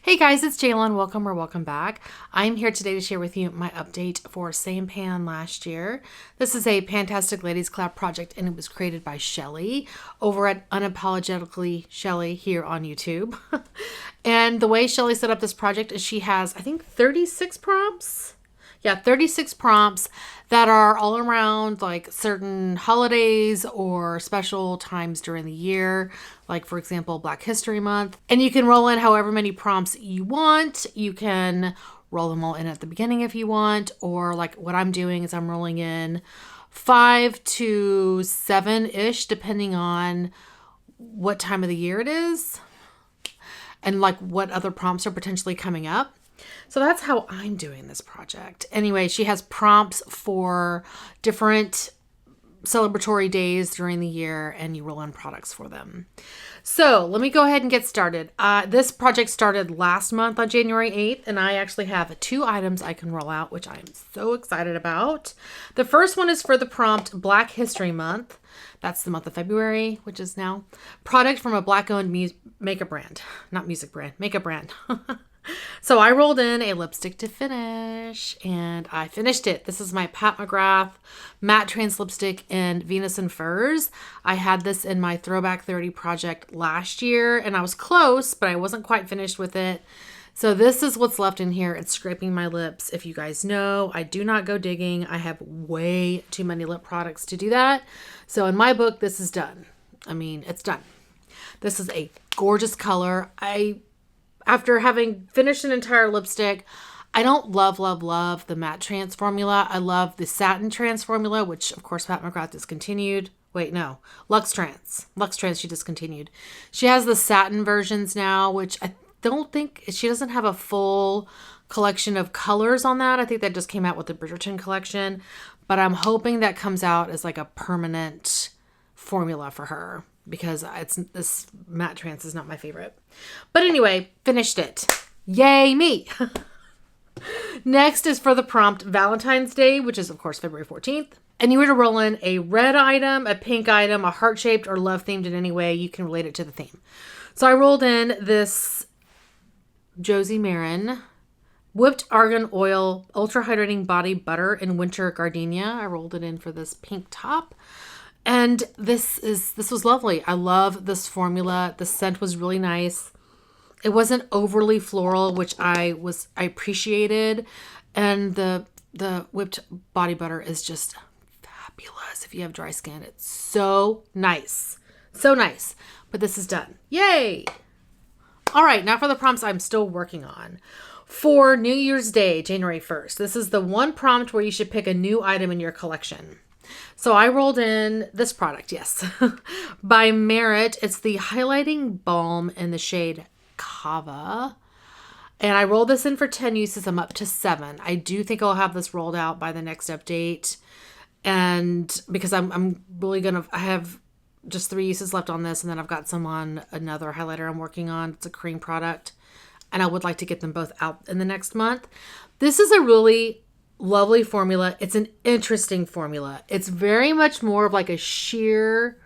Hey guys, it's Jalen. Welcome or welcome back. I'm here today to share with you my update for Sampan last year. This is a Pantastic Ladies Collab project and it was created by Shelley over at Unapologetically Shelley here on YouTube. And the way Shelley set up this project is she has, I think, 36 prompts. Yeah, 36 prompts that are all around like certain holidays or special times during the year, like for example, Black History Month. And you can roll in however many prompts you want. You can roll them all in at the beginning if you want, or like what I'm doing is I'm rolling in 5 to 7-ish, depending on what time of the year it is and like what other prompts are potentially coming up. So that's how I'm doing this project. Anyway, she has prompts for different celebratory days during the year and you roll in products for them. So let me go ahead and get started. This project started last month on January 8th and I actually have 2 items I can roll out, which I am so excited about. The first one is for the prompt Black History Month. That's the month of February, which is now. Product from a Black-owned makeup brand. Not music brand, makeup brand. So I rolled in a lipstick to finish and I finished it. This is my Pat McGrath Matte Trans Lipstick in Venus and Furs. I had this in my Throwback 30 project last year and I was close, but I wasn't quite finished with it. So this is what's left in here. It's scraping my lips. If you guys know, I do not go digging. I have way too many lip products to do that. So in my book, this is done. I mean, it's done. This is a gorgeous color. After having finished an entire lipstick, I don't love the matte trans formula. I love the satin trans formula, which of course Pat McGrath discontinued. Wait, no, Lux Trans she discontinued. She has the satin versions now, which I don't think, she doesn't have a full collection of colors on that. I think that just came out with the Bridgerton collection, but I'm hoping that comes out as like a permanent formula for her, because this matte trans is not my favorite. But anyway, finished it. Yay me. Next is for the prompt Valentine's Day, which is of course February 14th. And you were to roll in a red item, a pink item, a heart-shaped or love-themed in any way you can relate it to the theme. So I rolled in this Josie Marin Whipped Argan Oil Ultra Hydrating Body Butter in Winter Gardenia. I rolled it in for this pink top. And this was lovely. I love this formula. The scent was really nice. It wasn't overly floral, which I appreciated. And the whipped body butter is just fabulous. If you have dry skin, it's so nice. So nice. But this is done. Yay! All right, now for the prompts I'm still working on. For New Year's Day, January 1st, this is the one prompt where you should pick a new item in your collection. So I rolled in this product, yes, by Merit. It's the Highlighting Balm in the shade Kava. And I rolled this in for 10 uses. I'm up to 7. I do think I'll have this rolled out by the next update. And because I'm really I have just 3 uses left on this. And then I've got some on another highlighter I'm working on. It's a cream product. And I would like to get them both out in the next month. This is a really lovely formula. It's an interesting formula. It's very much more of like a sheer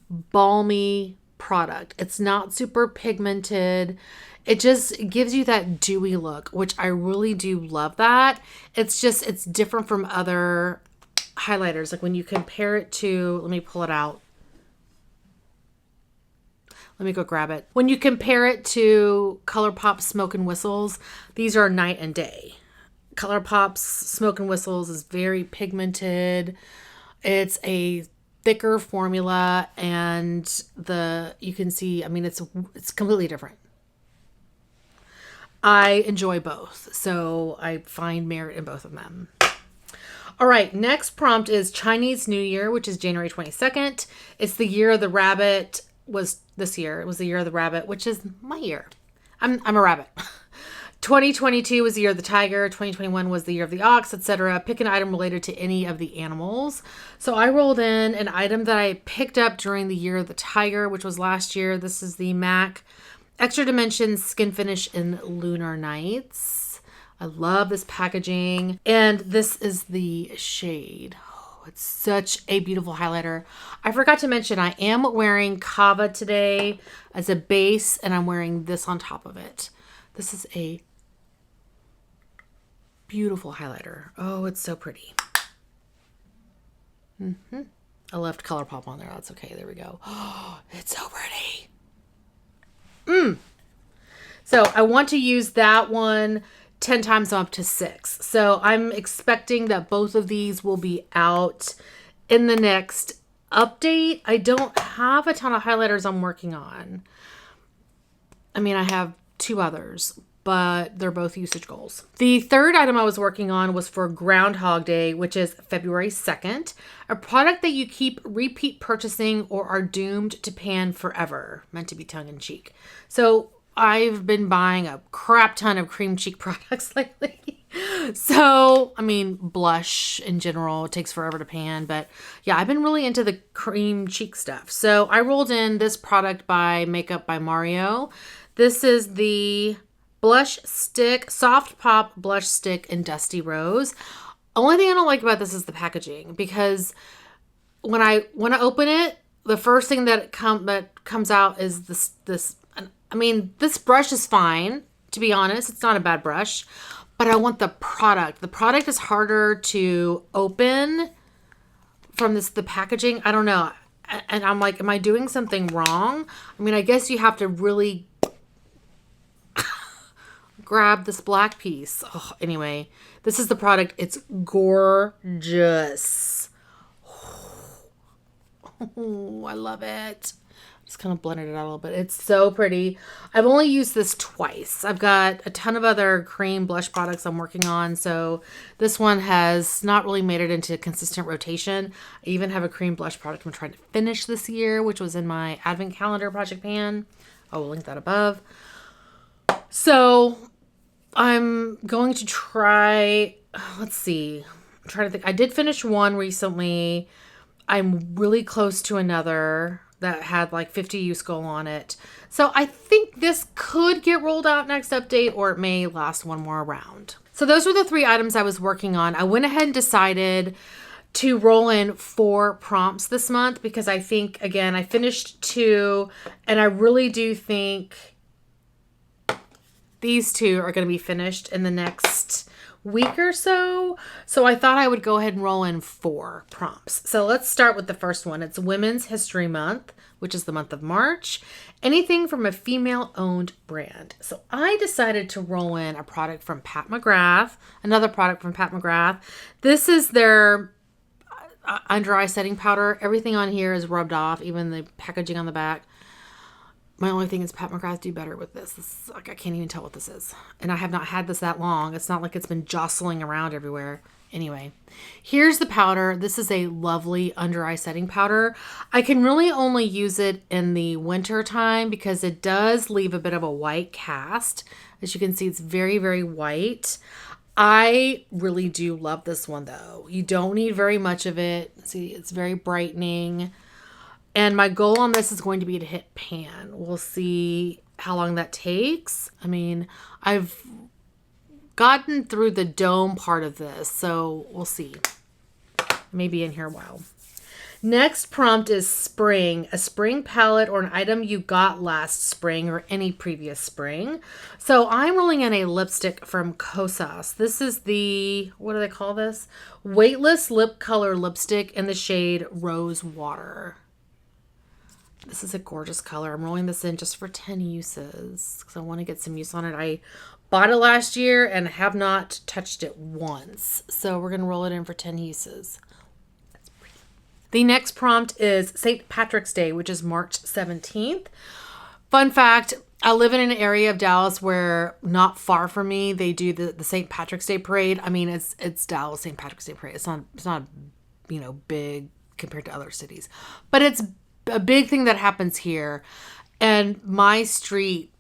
balmy product. It's not super pigmented. It just gives you that dewy look, which I really do love that. It's different from other highlighters. Like when you compare it to, let me pull it out. Let me go grab it. When you compare it to ColourPop Smoke and Whistles, these are night and day. ColourPop's Smoke and Whistles is very pigmented. It's a thicker formula and you can see, I mean, it's completely different. I enjoy both, so I find merit in both of them. All right, next prompt is Chinese New Year, which is January 22nd. It's the year of the rabbit. Was this year. It was the year of the rabbit, which is my year. I'm a rabbit. 2022 was the year of the tiger. 2021 was the year of the ox, etc. Pick an item related to any of the animals. So I rolled in an item that I picked up during the year of the tiger, which was last year. This is the MAC Extra Dimensions Skin Finish in Lunar Nights. I love this packaging. And this is the shade. It's such a beautiful highlighter. I forgot to mention I am wearing Kava today as a base and I'm wearing this on top of it. This is a beautiful highlighter. Oh, it's so pretty. I left ColourPop on there. That's okay. There we go. Oh, it's so pretty. So I want to use that one 10 times up to 6. So I'm expecting that both of these will be out in the next update. I don't have a ton of highlighters I'm working on. I mean, I have 2 others, but they're both usage goals. The third item I was working on was for Groundhog Day, which is February 2nd, a product that you keep repeat purchasing or are doomed to pan forever, meant to be tongue in cheek. So I've been buying a crap ton of cream cheek products lately. So, I mean, blush in general, it takes forever to pan, but yeah, I've been really into the cream cheek stuff. So I rolled in this product by Makeup by Mario. This is the Blush Stick, Soft Pop Blush Stick in Dusty Rose. Only thing I don't like about this is the packaging, because when I open it, the first thing that comes out is this. I mean, this brush is fine, to be honest. It's not a bad brush, but I want the product. The product is harder to open from the packaging. I don't know. And I'm like, am I doing something wrong? I mean, I guess you have to really grab this black piece. Oh, anyway, this is the product. It's gorgeous. Oh, I love it. Just kind of blended it out a little bit. It's so pretty. I've only used this twice. I've got a ton of other cream blush products I'm working on, so this one has not really made it into consistent rotation. I even have a cream blush product I'm trying to finish this year, which was in my advent calendar project pan. I will link that above. So I'm going to try, let's see. I'm trying to think. I did finish one recently. I'm really close to another that had like 50 use goal on it. So I think this could get rolled out next update, or it may last one more round. So those were the 3 items I was working on. I went ahead and decided to roll in 4 prompts this month because I think, again, I finished 2 and I really do think these 2 are going to be finished in the next week or so. So I thought I would go ahead and roll in 4 prompts. So let's start with the first one. It's Women's History Month, which is the month of March. Anything from a female-owned brand. So I decided to roll in a product from Pat McGrath, another product from Pat McGrath. This is their under eye setting powder. Everything on here is rubbed off, even the packaging on the back. My only thing is Pat McGrath do better with this. This is like, I can't even tell what this is. And I have not had this that long. It's not like it's been jostling around everywhere. Anyway, here's the powder. This is a lovely under eye setting powder. I can really only use it in the winter time because it does leave a bit of a white cast. As you can see, it's very, very white. I really do love this one though. You don't need very much of it. See, it's very brightening. And my goal on this is going to be to hit pan. We'll see how long that takes. I mean, I've gotten through the dome part of this, so we'll see. Maybe in here a while. Next prompt is spring, a spring palette or an item you got last spring or any previous spring. So I'm rolling in a lipstick from Kosas. This is the, what do they call this? Weightless Lip Color Lipstick in the shade Rose Water. This is a gorgeous color. I'm rolling this in just for 10 uses because I want to get some use on it. I bought it last year and have not touched it once. So we're going to roll it in for 10 uses. That's pretty. The next prompt is St. Patrick's Day, which is March 17th. Fun fact, I live in an area of Dallas where not far from me, they do the St. Patrick's Day parade. I mean, it's Dallas St. Patrick's Day parade. It's not, big compared to other cities, but it's a big thing that happens here. And my street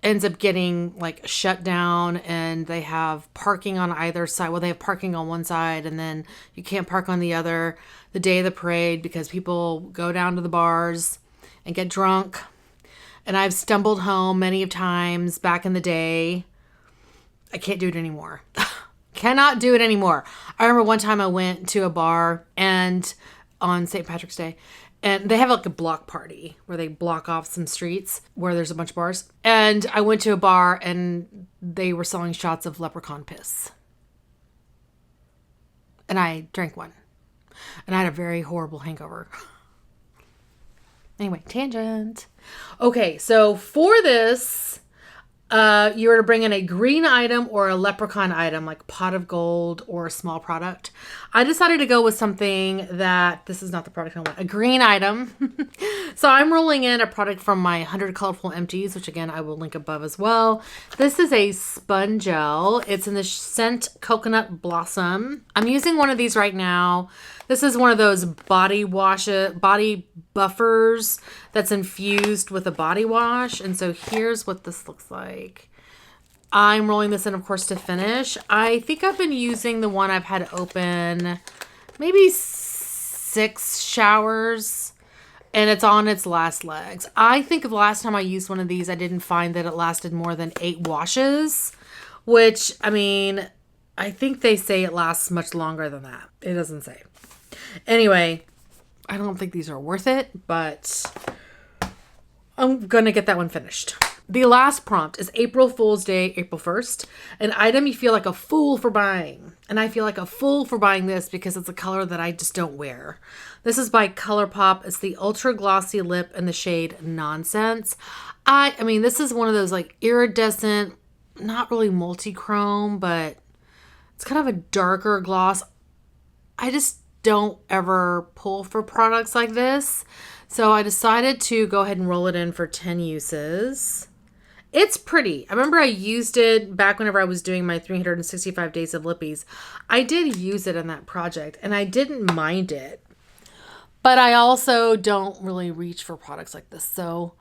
ends up getting like shut down, and they have parking on either side. Well, they have parking on one side and then you can't park on the other the day of the parade because people go down to the bars and get drunk. And I've stumbled home many of times back in the day. I can't do it anymore. Cannot do it anymore. I remember one time I went to a bar and on St. Patrick's Day, And they have like a block party where they block off some streets where there's a bunch of bars. And I went to a bar and they were selling shots of leprechaun piss. And I drank one. And I had a very horrible hangover. Anyway, tangent. Okay, so for this, you were to bring in a green item or a leprechaun item, like pot of gold or a small product. I decided to go with something that, this is not the product I want, a green item. So I'm rolling in a product from my 100 Colorful Empties, which again, I will link above as well. This is a sponge gel. It's in the scent Coconut Blossom. I'm using one of these right now. This is one of those body buffers that's infused with a body wash. And so here's what this looks like. I'm rolling this in, of course, to finish. I think I've been using the one I've had open maybe 6 showers, and it's on its last legs. I think the last time I used one of these, I didn't find that it lasted more than 8 washes, which, I mean, I think they say it lasts much longer than that. It doesn't say. Anyway, I don't think these are worth it, but I'm going to get that one finished. The last prompt is April Fool's Day, April 1st. An item you feel like a fool for buying. And I feel like a fool for buying this because it's a color that I just don't wear. This is by ColourPop. It's the Ultra Glossy Lip in the shade Nonsense. I mean, this is one of those like iridescent, not really multi-chrome, but it's kind of a darker gloss. I just don't ever pull for products like this. So I decided to go ahead and roll it in for 10 uses. It's pretty. I remember I used it back whenever I was doing my 365 days of lippies. I did use it in that project and I didn't mind it. But I also don't really reach for products like this. So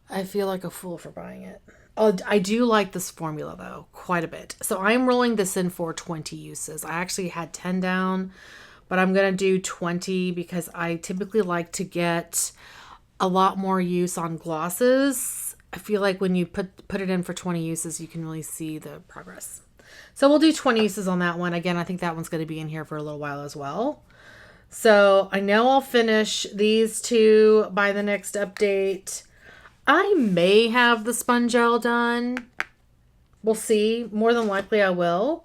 I feel like a fool for buying it. Oh, I do like this formula though, quite a bit. So I'm rolling this in for 20 uses. I actually had 10 down, but I'm going to do 20 because I typically like to get a lot more use on glosses. I feel like when you put it in for 20 uses, you can really see the progress. So we'll do 20 uses on that one. Again, I think that one's going to be in here for a little while as well. So I know I'll finish these two by the next update. I may have the sponge gel done. We'll see. More than likely I will.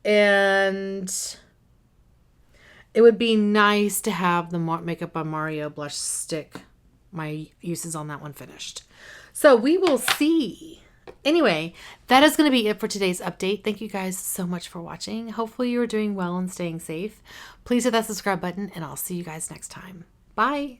And it would be nice to have the Makeup by Mario blush stick, my uses on that one finished. So we will see. Anyway, that is going to be it for today's update. Thank you guys so much for watching. Hopefully you are doing well and staying safe. Please hit that subscribe button and I'll see you guys next time. Bye.